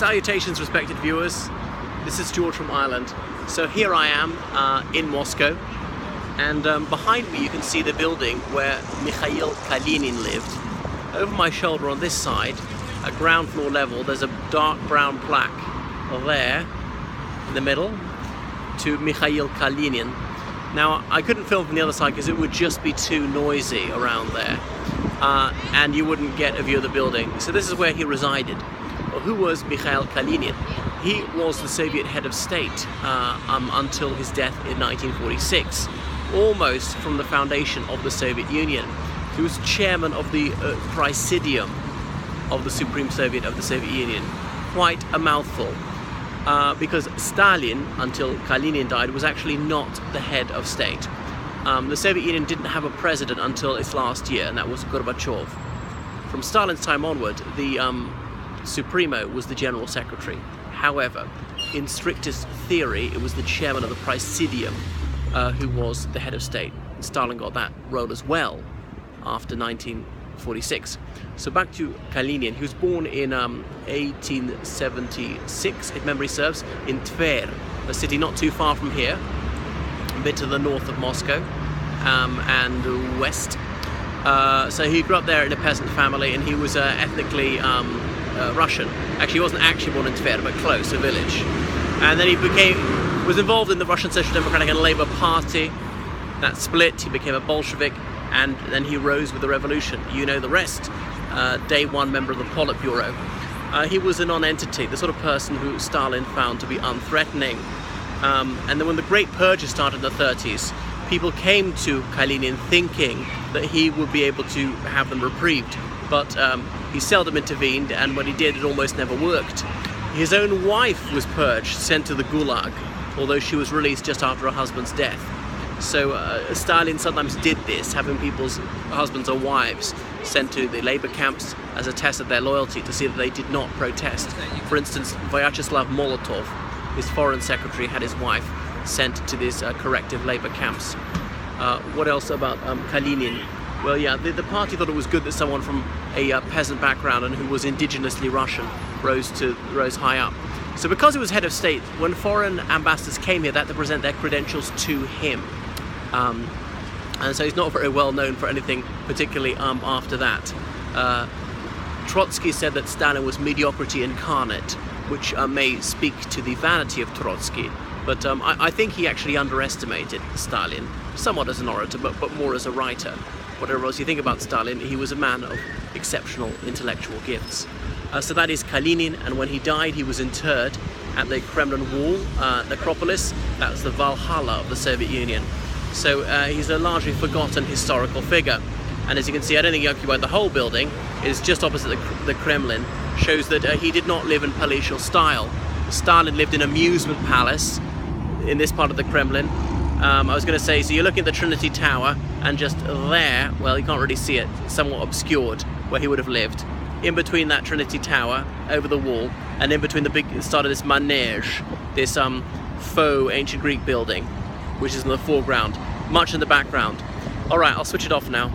Salutations, respected viewers. This is George from Ireland. So here I am in Moscow, and behind me you can see the building where Mikhayil Kalinin lived. Over my shoulder on this side, at ground floor level, there's a dark brown plaque there in the middle to Mikhayil Kalinin. Now, I couldn't film from the other side because it would just be too noisy around there, and you wouldn't get a view of the building. So this is where he resided. Well, who was Mikhayil Kalinin? He was the Soviet head of state until his death in 1946, almost from the foundation of the Soviet Union. He was chairman of the Presidium of the Supreme Soviet of the Soviet Union. Quite a mouthful. Because Stalin, until Kalinin died, was actually not the head of state. The Soviet Union didn't have a president until its last year, and that was Gorbachev. From Stalin's time onward, the Supremo was the General Secretary. However, in strictest theory, it was the chairman of the Presidium who was the head of state. Stalin got that role as well after 1946. So back to Kalinin. He was born in 1876, if memory serves, in Tver, a city not too far from here, a bit to the north of Moscow and west. So he grew up there in a peasant family, and he was ethnically Russian. Actually, he wasn't actually born in Tver, but close, a village. And then he was involved in the Russian Social Democratic and Labour Party. That split, he became a Bolshevik, and then he rose with the revolution. You know the rest. Day one member of the Politburo. He was a non-entity, the sort of person who Stalin found to be unthreatening. And then when the Great Purge started in the 30s, people came to Kalinin thinking that he would be able to have them reprieved. But he seldom intervened, and when he did, it almost never worked. His own wife was purged, sent to the Gulag, although she was released just after her husband's death. So Stalin sometimes did this, having people's husbands or wives sent to the labor camps as a test of their loyalty to see that they did not protest. For instance, Vyacheslav Molotov, his foreign secretary, had his wife sent to these corrective labor camps. What else about Kalinin? Well, yeah, the party thought it was good that someone from a peasant background and who was indigenously Russian rose high up. So because he was head of state, when foreign ambassadors came here, they had to present their credentials to him. And so he's not very well known for anything particularly after that. Trotsky said that Stalin was mediocrity incarnate, which may speak to the vanity of Trotsky. But I think he actually underestimated Stalin, somewhat as an orator, but more as a writer. Whatever else you think about Stalin, he was a man of exceptional intellectual gifts. So that is Kalinin, and when he died, he was interred at the Kremlin Wall necropolis. That's the Valhalla of the Soviet Union. So he's a largely forgotten historical figure. And as you can see, I don't think he occupied the whole building. It's just opposite the Kremlin. Shows that he did not live in palatial style. Stalin lived in an amusement palace in this part of the Kremlin. I was going to say, so you're looking at the Trinity Tower, and just there, well, you can't really see it, somewhat obscured, where he would have lived. In between that Trinity Tower, over the wall, and in between the big start of this manege, this faux ancient Greek building, which is in the foreground, much in the background. Alright, I'll switch it off now.